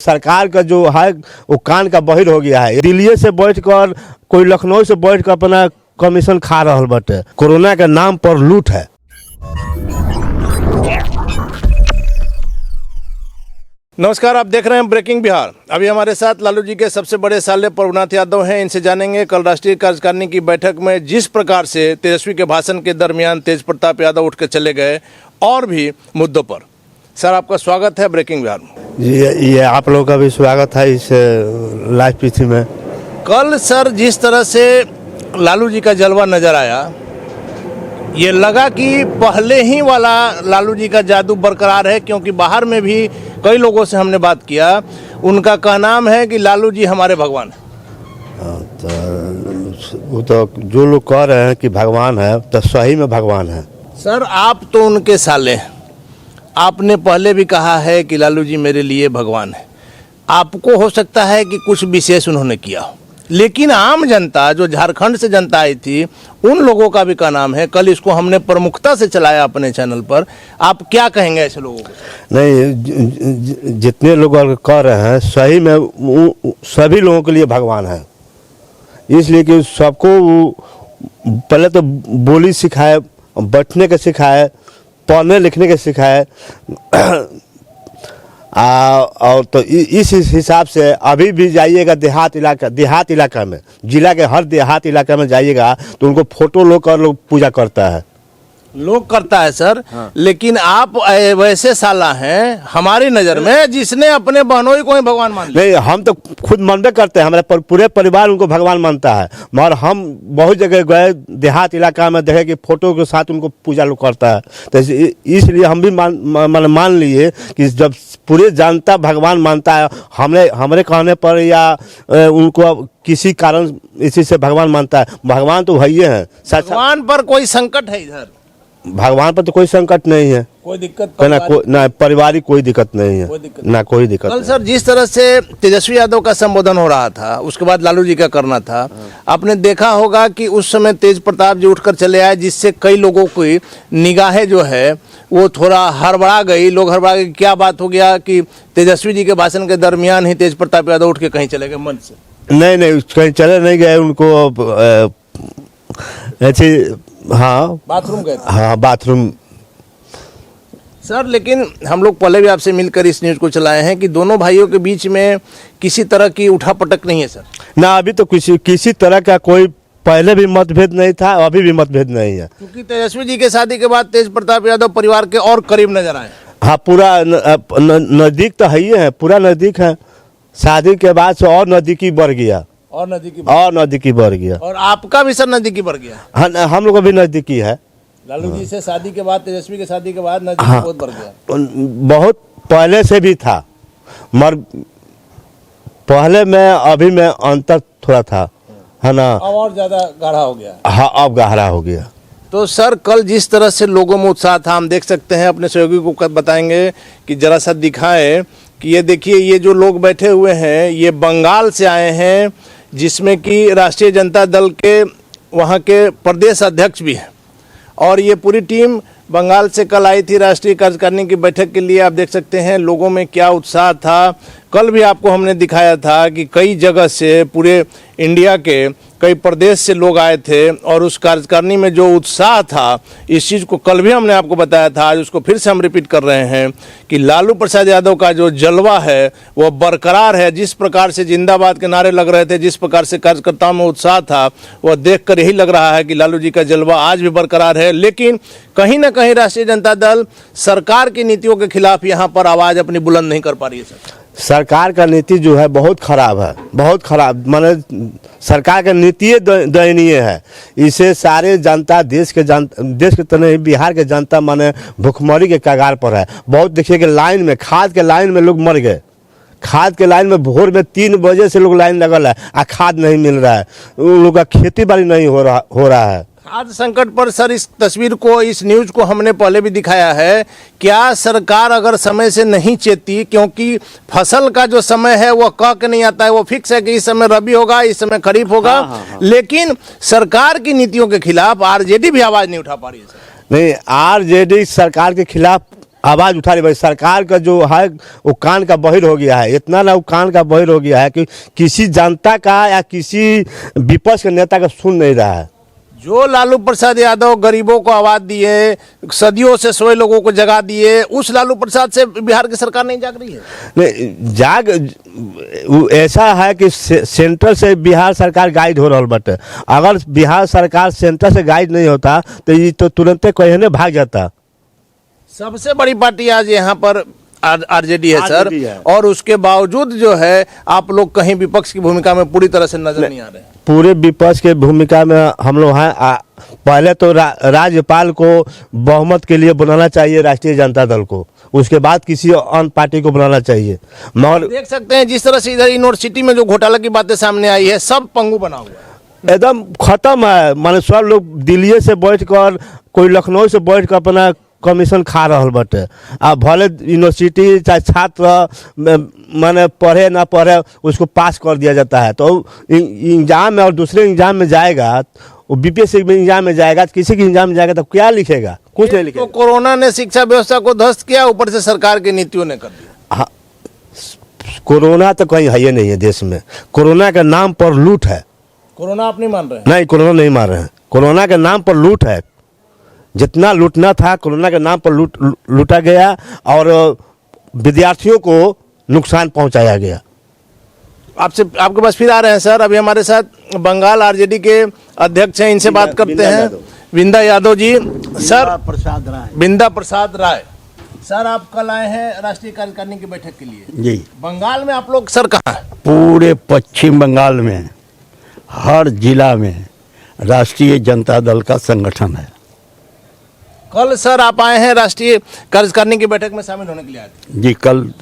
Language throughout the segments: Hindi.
सरकार का जो है वो कान का बहिर हो गया है। दिल्ली से बैठ कर कोई लखनऊ से बैठ कर अपना कमीशन खा रहा बटे। कोरोना के नाम पर लूट है। नमस्कार, आप देख रहे हैं ब्रेकिंग बिहार। अभी हमारे साथ लालू जी के सबसे बड़े साले प्रभुनाथ यादव हैं। इनसे जानेंगे कल राष्ट्रीय कार्यकारिणी की बैठक में जिस प्रकार से तेजस्वी के भाषण के दरमियान तेज प्रताप यादव उठ के चले गए और भी मुद्दों पर। सर, आपका स्वागत है ब्रेकिंग बिहार में। ये आप लोगों का भी स्वागत है इस लाइव पीसी में। कल सर जिस तरह से लालू जी का जलवा नजर आया, ये लगा कि पहले ही वाला लालू जी का जादू बरकरार है, क्योंकि बाहर में भी कई लोगों से हमने बात किया, उनका कहनाम है कि लालू जी हमारे भगवान हैं। तो वो तो जो लोग कह रहे हैं कि भगवान है तो सही में भगवान है। सर, आप तो उनके साले हैं। आपने पहले भी कहा है कि लालू जी मेरे लिए भगवान है। आपको हो सकता है कि कुछ विशेष उन्होंने किया हो, लेकिन आम जनता जो झारखंड से जनता आई थी, उन लोगों का भी का नाम है। कल इसको हमने प्रमुखता से चलाया अपने चैनल पर। आप क्या कहेंगे ऐसे लोगों को? नहीं, जितने लोग कह रहे हैं सही में सभी लोगों के लिए भगवान है। इसलिए कि सबको पहले तो बोली सिखाए, बैठने के सिखाए, पढ़ने लिखने के सिखाए। और तो इस हिसाब से अभी भी जाइएगा देहात इलाका में, जिला के हर देहात इलाका में जाइएगा तो उनको फोटो लोग पूजा करता है। लोग करता है सर। हाँ। लेकिन आप वैसे साला हैं हमारी नजर में जिसने अपने बहनोई को ही भगवान मान लिया। नहीं, हम तो खुद मानबे करते हैं, हमारे पूरे परिवार उनको भगवान मानता है। मगर हम बहुत जगह गए देहात इलाका में, देखे कि फोटो के साथ उनको पूजा लोग करता है। तो इसलिए हम भी मान लिए कि जब पूरे जनता भगवान मानता है, हमारे कहने पर या उनको किसी कारण इसी से भगवान मानता है। भगवान तो वही है। भगवान पर कोई संकट है? इधर भगवान पर तो कोई संकट नहीं है, कोई दिक्कत ना पारिवारिक कोई दिक्कत नहीं है, कोई दिक्कत। कल सर जिस तरह से तेजस्वी यादव का संबोधन हो रहा था, उसके बाद लालू जी का करना था, आपने देखा होगा कि उस समय तेज प्रताप जी उठकर चले आए, जिससे कई लोगों की निगाहें जो है वो थोड़ा हड़बड़ा गई। लोग हड़बड़ा गए, क्या बात हो गया कि तेजस्वी जी के भाषण के दरमियान ही तेज प्रताप यादव उठ के कहीं चले गए मंच से? नहीं, कहीं चले नहीं गए। उनको ऐसे बाथरूम गए। हाँ, बाथरूम। सर, लेकिन हम लोग पहले भी आपसे मिलकर इस न्यूज़ को चलाए हैं कि दोनों भाइयों के बीच में किसी तरह की उठापटक नहीं है सर। ना, अभी तो किसी तरह का कोई पहले भी मतभेद नहीं था, अभी भी मतभेद नहीं है। क्योंकि तेजस्वी जी के शादी के बाद तेज प्रताप यादव परिवार के और करीब नजर आए। हाँ, पूरा नजदीक तो है ही है, पूरा नजदीक है। शादी के बाद से और नजदीकी बढ़ गया, और नजदीकी बढ़ गया। और आपका भी सर नजदीकी बढ़ गया? हाँ, हम लोग भी नजदीकी है। लालू जी से शादी के बाद, तेजस्वी के शादी के बाद नजदीकी बहुत बढ़ गया। बहुत पहले से भी था, मगर पहले में अभी में अंतर थोड़ा था, है ना। अब और ज्यादा गाढ़ा हो गया। हाँ, अब गहरा हो गया। तो सर कल जिस तरह से लोगों में उत्साह था, हम देख सकते हैं, अपने सहयोगी को बताएंगे कि जरा सा दिखाए कि ये देखिए, ये जो लोग बैठे हुए हैं ये बंगाल से आए हैं, जिसमें कि राष्ट्रीय जनता दल के वहाँ के प्रदेश अध्यक्ष भी हैं। और ये पूरी टीम बंगाल से कल आई थी राष्ट्रीय कार्यकारिणी की बैठक के लिए। आप देख सकते हैं लोगों में क्या उत्साह था। कल भी आपको हमने दिखाया था कि कई जगह से, पूरे इंडिया के कई प्रदेश से लोग आए थे, और उस कार्यकारिणी में जो उत्साह था, इस चीज़ को कल भी हमने आपको बताया था, आज उसको फिर से हम रिपीट कर रहे हैं कि लालू प्रसाद यादव का जो जलवा है वो बरकरार है। जिस प्रकार से जिंदाबाद के नारे लग रहे थे, जिस प्रकार से कार्यकर्ताओं में उत्साह था, वह देखकर यही लग रहा है कि लालू जी का जलवा आज भी बरकरार है। लेकिन कहीं ना कहीं राष्ट्रीय जनता दल सरकार की नीतियों के खिलाफ यहाँ पर आवाज़ अपनी बुलंद नहीं कर पा रही है। सरकार का नीति जो है बहुत खराब है, बहुत खराब। माने सरकार का नीति दयनीय है। इसे सारे जनता, देश के तो नहीं, बिहार के जनता माने भुखमरी के कगार पर है। बहुत देखिए कि लाइन में, खाद के लाइन में लोग मर गए। खाद के लाइन में भोर में 3 बजे से लोग लाइन लगल है, खाद नहीं मिल रहा है। उन लोग का खेती बाड़ी नहीं हो रहा है। खाद्य संकट पर सर इस तस्वीर को, इस न्यूज को हमने पहले भी दिखाया है। क्या सरकार अगर समय से नहीं चेती, क्योंकि फसल का जो समय है वो कह के नहीं आता है, वो फिक्स है कि इस समय रबी होगा, इस समय खरीफ होगा। हाँ। लेकिन सरकार की नीतियों के खिलाफ आरजेडी भी आवाज नहीं उठा पा रही है सर। नहीं, आरजेडी सरकार के खिलाफ आवाज उठा रही भाई। सरकार का जो है वो कान का बहिर हो गया है, इतना ना वो कान का बहिर हो गया है कि किसी जनता का या किसी विपक्ष के नेता का सुन नहीं रहा है। जो लालू प्रसाद यादव गरीबों को आवाज दिए, सदियों से सोए लोगों को जगा दिए, उस लालू प्रसाद से बिहार की सरकार नहीं जाग रही है। नहीं वो ऐसा है कि सेंटर से बिहार सरकार गाइड हो रहा बट अगर बिहार सरकार सेंटर से गाइड नहीं होता तो ये तो तुरंत कहीं भाग जाता। सबसे बड़ी पार्टी आज यहाँ पर आरजेडी है सर, आरजेडी है। और उसके बावजूद जो है आप लोग कहीं विपक्ष की भूमिका में पूरी तरह से नजर नहीं आ रहे। पूरे विपक्ष के भूमिका में हम लोग हैं। पहले तो राज्यपाल को बहुमत के लिए बनाना चाहिए राष्ट्रीय जनता दल को, उसके बाद किसी अन्य पार्टी को बनाना चाहिए। मगर देख सकते हैं जिस तरह से इधर यूनिवर्सिटी में जो घोटाला की बातें सामने आई है, सब पंगु बना हुआ है, एकदम खत्म है। माने सब लोग दिल्ली से बैठ कर, कोई लखनऊ से बैठ कर अपना कमीशन खा रहा बटे। अब भले यूनिवर्सिटी चाहे छात्र माने पढ़े ना पढ़े उसको पास कर दिया जाता है, तो एग्जाम में और दूसरे एग्जाम में जाएगा, वो बीपीएससी में एग्जाम में जाएगा, किसी के एग्जाम में जाएगा तो क्या लिखेगा? कुछ नहीं लिखेगा। तो कोरोना ने शिक्षा व्यवस्था को ध्वस्त किया, ऊपर से सरकार की नीतियों ने कर दिया। हाँ, कोरोना तो कहीं है ही नहीं है देश में। कोरोना के नाम पर लूट है। कोरोना आप नहीं मान रहे हैं? नहीं, कोरोना नहीं मार रहे हैं। कोरोना के नाम पर लूट है। जितना लूटना था कोरोना के नाम पर लूटा गया और विद्यार्थियों को नुकसान पहुंचाया गया। आपके पास फिर आ रहे हैं सर। अभी हमारे साथ बंगाल आरजेडी के अध्यक्ष हैं, इनसे बात करते हैं। विंदा यादव जी। सर, विंदा प्रसाद राय सर, आप कल आए हैं राष्ट्रीय कार्यकारिणी की बैठक के लिए जी। बंगाल में आप लोग सर कहाँ हैं? पूरे पश्चिम बंगाल में हर जिला में राष्ट्रीय जनता दल का संगठन है। कल सर आप आए हैं राष्ट्रीय कार्यकारिणी की बैठक में शामिल होने के लिए आए थे? जी, कल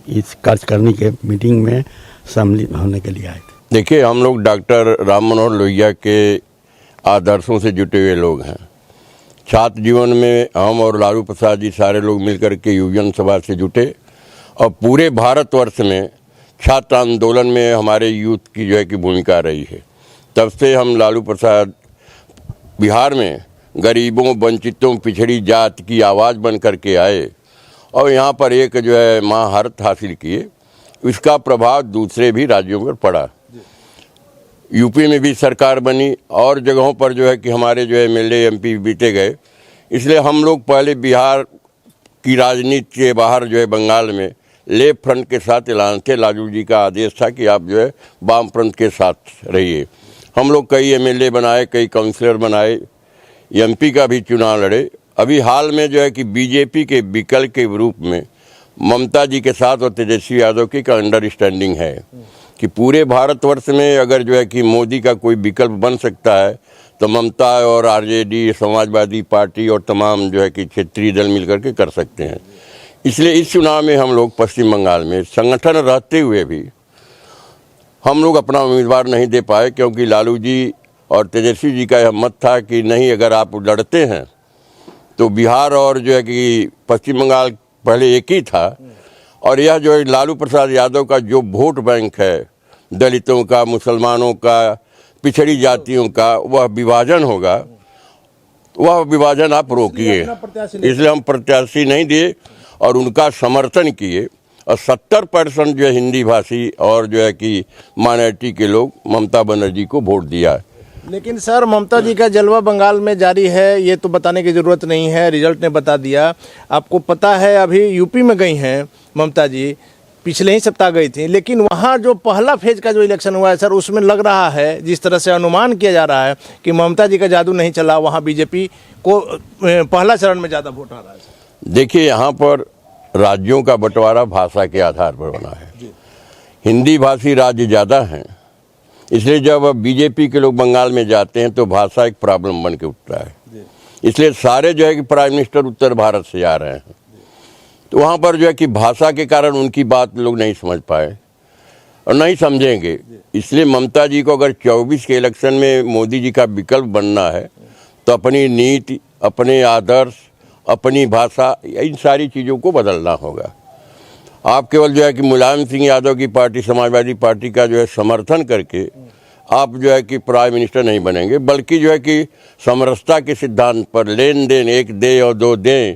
इस कार्यकारिणी के मीटिंग में सम्मिलित होने के लिए आए थे। देखिए, हम लोग डॉक्टर राम मनोहर लोहिया के आदर्शों से जुटे हुए लोग हैं। छात्र जीवन में हम और लालू प्रसाद जी सारे लोग मिलकर के युवजन सभा से जुटे और पूरे भारतवर्ष में छात्र आंदोलन में हमारे यूथ की जो है कि भूमिका रही है। तब से हम लालू प्रसाद बिहार में गरीबों, वंचितों, पिछड़ी जात की आवाज़ बन करके आए और यहाँ पर एक जो है महारत हासिल किए। इसका प्रभाव दूसरे भी राज्यों पर पड़ा। यूपी में भी सरकार बनी और जगहों पर जो है कि हमारे जो है एमएलए एमपी बीते गए। इसलिए हम लोग पहले बिहार की राजनीति के बाहर जो है बंगाल में लेफ्ट फ्रंट के साथ ऐलान थे। लालू जी का आदेश था कि आप जो है वाम फ्रंट के साथ रहिए। हम लोग कई एमएलए बनाए, कई काउंसलर बनाए, एमपी का भी चुनाव लड़े। अभी हाल में जो है कि बीजेपी के विकल्प के रूप में ममता जी के साथ और तेजस्वी यादव की का अंडरस्टैंडिंग है कि पूरे भारतवर्ष में अगर जो है कि मोदी का कोई विकल्प बन सकता है तो ममता और आरजेडी, समाजवादी पार्टी और तमाम जो है कि क्षेत्रीय दल मिलकर के कर सकते हैं। इसलिए इस चुनाव में हम लोग पश्चिम बंगाल में संगठन रहते हुए भी हम लोग अपना उम्मीदवार नहीं दे पाए, क्योंकि लालू जी और तेजस्वी जी का यह मत था कि नहीं, अगर आप लड़ते हैं तो बिहार और जो है कि पश्चिम बंगाल पहले एक ही था और यह जो है लालू प्रसाद यादव का जो वोट बैंक है, दलितों का, मुसलमानों का, पिछड़ी जातियों का, वह विभाजन होगा। वह विभाजन आप रोकिए। इसलिए हम प्रत्याशी नहीं दिए और उनका समर्थन किए और 70% जो है हिंदी भाषी और जो है कि माइनॉरिटी के लोग ममता बनर्जी को वोट दिया। लेकिन सर, ममता जी का जलवा बंगाल में जारी है, ये तो बताने की ज़रूरत नहीं है, रिजल्ट ने बता दिया। आपको पता है अभी यूपी में गई हैं ममता जी, पिछले ही सप्ताह गई थी, लेकिन वहाँ जो पहला फेज का जो इलेक्शन हुआ है सर, उसमें लग रहा है, जिस तरह से अनुमान किया जा रहा है कि ममता जी का जादू नहीं चला, वहाँ बीजेपी को पहला चरण में ज़्यादा वोट आ रहा है। देखिए, यहाँ पर राज्यों का बंटवारा भाषा के आधार पर बना है। हिंदी भाषी राज्य ज़्यादा हैं, इसलिए जब बीजेपी के लोग बंगाल में जाते हैं तो भाषा एक प्रॉब्लम बन के उठता है। इसलिए सारे जो है कि प्राइम मिनिस्टर उत्तर भारत से आ रहे हैं, तो वहाँ पर जो है कि भाषा के कारण उनकी बात लोग नहीं समझ पाए और नहीं समझेंगे। इसलिए ममता जी को अगर 24 के इलेक्शन में मोदी जी का विकल्प बनना है तो अपनी नीति, अपने आदर्श, अपनी भाषा, इन सारी चीज़ों को बदलना होगा। आप केवल जो है कि मुलायम सिंह यादव की पार्टी, समाजवादी पार्टी का जो है समर्थन करके आप जो है कि प्राइम मिनिस्टर नहीं बनेंगे, बल्कि जो है कि समरसता के सिद्धांत पर, लेन देन, एक दे और दो दें,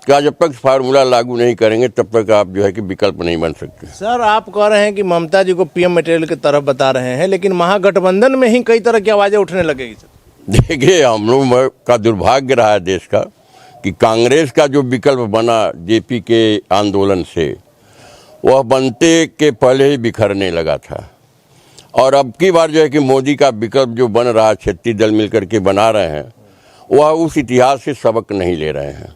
का जब तक फार्मूला लागू नहीं करेंगे तब तक आप जो है कि विकल्प नहीं बन सकते। सर आप कह रहे हैं कि ममता जी को पीएम मटेरियल की तरफ बता रहे हैं, लेकिन महागठबंधन में ही कई तरह की आवाजें उठने लगेगी सर। देखिए, हम लोग का दुर्भाग्य रहा है देश का कि कांग्रेस का जो विकल्प बना जेपी के आंदोलन से, वह बनते के पहले ही बिखरने लगा था। और अब की बार जो है कि मोदी का विकल्प जो बन रहा है, 36 दल मिलकर के बना रहे हैं, वह उस इतिहास से सबक नहीं ले रहे हैं।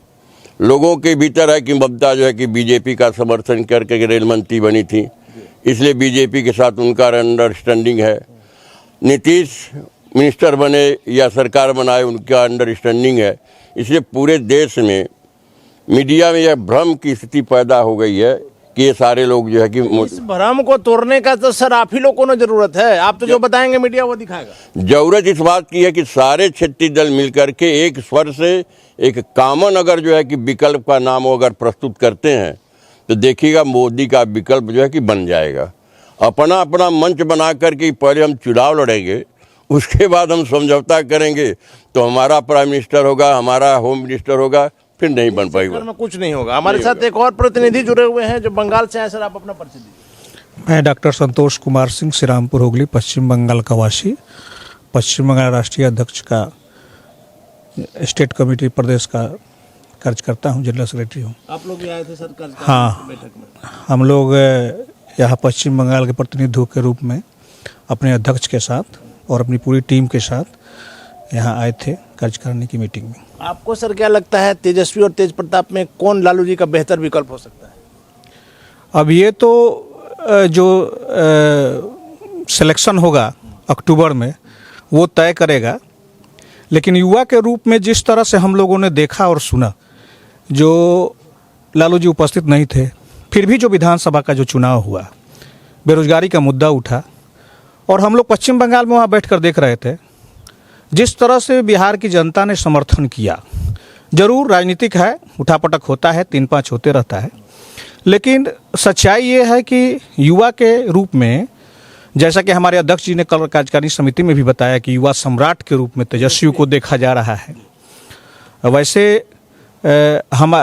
लोगों के भीतर है कि ममता जो है कि बीजेपी का समर्थन करके रेल मंत्री बनी थी, इसलिए बीजेपी के साथ उनका अंडरस्टैंडिंग है। नीतीश मिनिस्टर बने या सरकार बनाए, उनका अंडरस्टैंडिंग है। इसलिए पूरे देश में मीडिया में यह भ्रम की स्थिति पैदा हो गई है कि ये सारे लोग जो है कि इस भ्रम को तोड़ने का तो सर आप ही लोगों को जरूरत है। आप तो जो बताएंगे मीडिया वो दिखाएगा। जरूरत इस बात की है कि सारे 36 दल मिलकर के एक स्वर से एक कॉमन अगर जो है कि विकल्प का नाम वो अगर प्रस्तुत करते हैं तो देखिएगा मोदी का विकल्प जो है कि बन जाएगा। अपना अपना मंच बना करके पहले हम चुनाव लड़ेंगे, उसके बाद हम समझौता करेंगे तो हमारा प्राइम मिनिस्टर होगा, हमारा होम मिनिस्टर होगा, फिर नहीं बन पाएगा। में कुछ नहीं होगा। हमारे साथ एक और प्रतिनिधि जुड़े हुए हैं जो बंगाल से आए। सर आप अपना परिचय दीजिए। मैं डॉक्टर संतोष कुमार सिंह, श्रीरामपुर हुगली, पश्चिम बंगाल का वासी, पश्चिम बंगाल राष्ट्रीय अध्यक्ष का स्टेट कमेटी प्रदेश का कार्यकर्ता हूँ, जनरल सेक्रेटरी हूँ। आप लोग भी आए थे सर हाँ, बैठक में? हम लोग यहाँ पश्चिम बंगाल के प्रतिनिधियों के रूप में अपने अध्यक्ष के साथ और अपनी पूरी टीम के साथ यहाँ आए थे कार्यकारिणी की मीटिंग में। आपको सर क्या लगता है तेजस्वी और तेज प्रताप में कौन लालू जी का बेहतर विकल्प हो सकता है? अब ये तो जो सिलेक्शन होगा अक्टूबर में वो तय करेगा, लेकिन युवा के रूप में जिस तरह से हम लोगों ने देखा और सुना, जो लालू जी उपस्थित नहीं थे, फिर भी जो विधानसभा का जो चुनाव हुआ, बेरोजगारी का मुद्दा उठा और हम लोग पश्चिम बंगाल में वहाँ बैठकर देख रहे थे जिस तरह से बिहार की जनता ने समर्थन किया। जरूर राजनीतिक है, उठापटक होता है, 3-5 होते रहता है, लेकिन सच्चाई ये है कि युवा के रूप में, जैसा कि हमारे अध्यक्ष जी ने कल कार्यकारिणी समिति में भी बताया कि युवा सम्राट के रूप में तेजस्वी को देखा जा रहा है, वैसे हम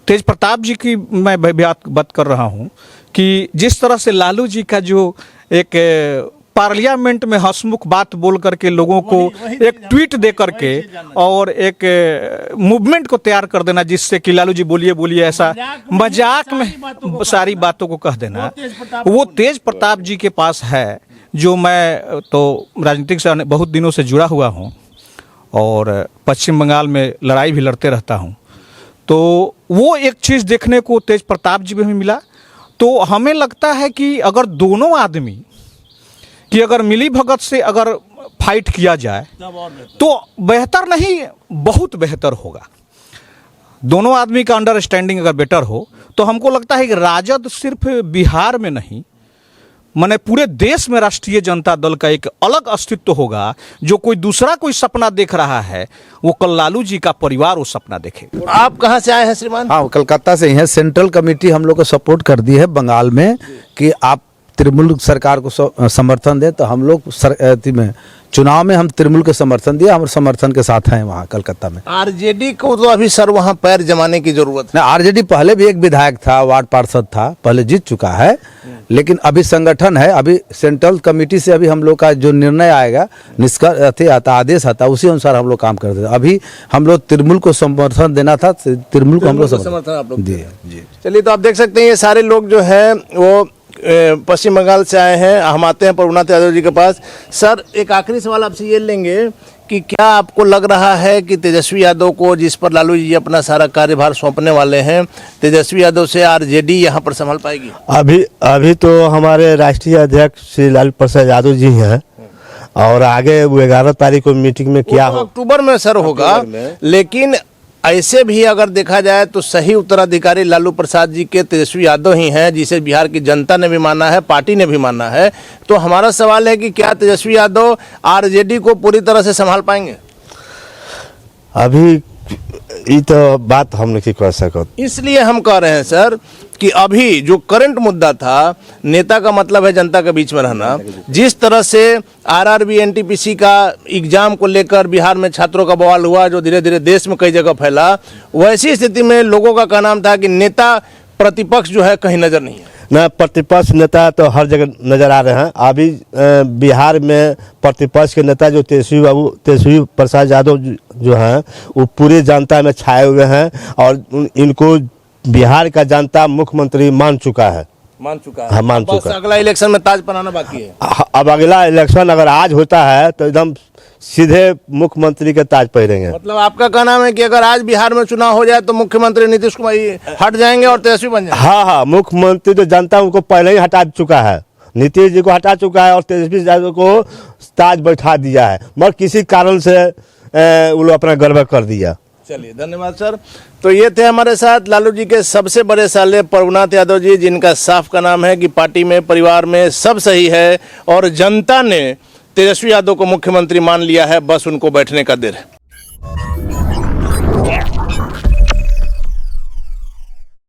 तेज प्रताप जी की मैं बात कर रहा हूँ कि जिस तरह से लालू जी का जो एक पार्लियामेंट में हंसमुख बात बोल करके लोगों को एक ट्वीट दे करके और एक मूवमेंट को तैयार कर देना, जिससे कि लालू जी बोलिए बोलिए ऐसा मजाक में सारी बातों को कह देना, वो तेज प्रताप जी के पास है। जो मैं तो राजनीतिक से बहुत दिनों से जुड़ा हुआ हूँ और पश्चिम बंगाल में लड़ाई भी लड़ते रहता हूँ, तो वो एक चीज़ देखने को तेज प्रताप जी में भी मिला। तो हमें लगता है कि अगर दोनों आदमी कि अगर मिली भगत से अगर फाइट किया जाए तो बेहतर नहीं, बहुत बेहतर होगा। दोनों आदमी का अंडरस्टैंडिंग अगर बेटर हो तो हमको लगता है कि राजद सिर्फ बिहार में नहीं, माने पूरे देश में राष्ट्रीय जनता दल का एक अलग अस्तित्व होगा। जो कोई दूसरा कोई सपना देख रहा है, वो कल लालू जी का परिवार वो सपना देखे। आप कहाँ से आए हैं श्रीमान? हाँ, कलकत्ता से ही है। सेंट्रल कमेटी हम लोग को सपोर्ट कर दी है बंगाल में कि आप तृणमूल सरकार को समर्थन दें, तो हम लोग में चुनाव में हम तृणमूल को समर्थन दिया, हम समर्थन के साथ हैं वहाँ कलकत्ता में। आरजेडी को तो अभी सर वहाँ पैर जमाने की जरूरत है। आरजेडी पहले भी एक विधायक था, वार्ड पार्षद था, पहले जीत चुका है, लेकिन अभी संगठन है। अभी सेंट्रल कमेटी से अभी हम लोग का जो निर्णय आएगा, निष्कर्ष आता, आदेश आता, उसी अनुसार हम लोग काम करते थे। अभी हम लोग तृणमूल को समर्थन देना था, तृणमूल को हम लोग समर्थन आप लोग दिए। जी, चलिए, तो आप देख सकते हैं ये सारे लोग जो है वो पश्चिम बंगाल से आए हैं। हम आते हैं प्रभुनाथ यादव जी के पास। सर एक आखिरी सवाल आपसे ये लेंगे कि क्या आपको लग रहा है कि तेजस्वी यादव को, जिस पर लालू जी अपना सारा कार्यभार सौंपने वाले हैं, तेजस्वी यादव से आरजेडी यहाँ पर संभाल पाएगी? अभी तो हमारे राष्ट्रीय अध्यक्ष श्री लालू प्रसाद यादव जी हैं और आगे वो 11 तारीख को मीटिंग में क्या हो, अक्टूबर में सर होगा। लेकिन ऐसे भी अगर देखा जाए तो सही उत्तराधिकारी लालू प्रसाद जी के तेजस्वी यादव ही हैं, जिसे बिहार की जनता ने भी माना है, पार्टी ने भी माना है। तो हमारा सवाल है कि क्या तेजस्वी यादव आरजेडी को पूरी तरह से संभाल पाएंगे? अभी ये तो बात हम नहीं कह सकते। इसलिए हम कह रहे हैं सर कि अभी जो करंट मुद्दा था, नेता का मतलब है जनता के बीच में रहना, जिस तरह से आरआरबी एनटीपीसी का एग्जाम को लेकर बिहार में छात्रों का बवाल हुआ जो धीरे धीरे देश में कई जगह फैला, वैसी स्थिति में लोगों का कहना था कि नेता प्रतिपक्ष जो है कहीं नजर नहीं है। न प्रतिपक्ष नेता तो हर जगह नजर आ रहे हैं। अभी बिहार में प्रतिपक्ष के नेता जो तेजस्वी प्रसाद यादव जो हैं वो पूरे जनता में छाए हुए हैं और इनको बिहार का जनता मुख्यमंत्री मान चुका है। मान चुका है। हाँ, मान बस चुका है। अगला इलेक्शन में ताज बनाना बाकी है। अब अगला इलेक्शन अगर आज होता है तो एकदम सीधे मुख्यमंत्री के ताज पहिरेंगे। मतलब आपका कहना है कि अगर आज बिहार में चुनाव हो जाए तो मुख्यमंत्री नीतीश कुमार हट जाएंगे और तेजस्वी बन जाएंगे। हाँ हाँ, मुख्यमंत्री तो जनता उनको पहले ही हटा चुका है। नीतीश जी को हटा चुका है और तेजस्वी यादव को ताज बैठा दिया है, मगर किसी कारण से वो लोग अपना गड़बड़ कर दिया। चलिए, धन्यवाद सर। तो ये थे हमारे साथ लालू जी के सबसे बड़े साले प्रभुनाथ यादव जी, जिनका साफ का नाम है कि पार्टी में परिवार में सब सही है और जनता ने तेजस्वी यादव को मुख्यमंत्री मान लिया है, बस उनको बैठने का देर है।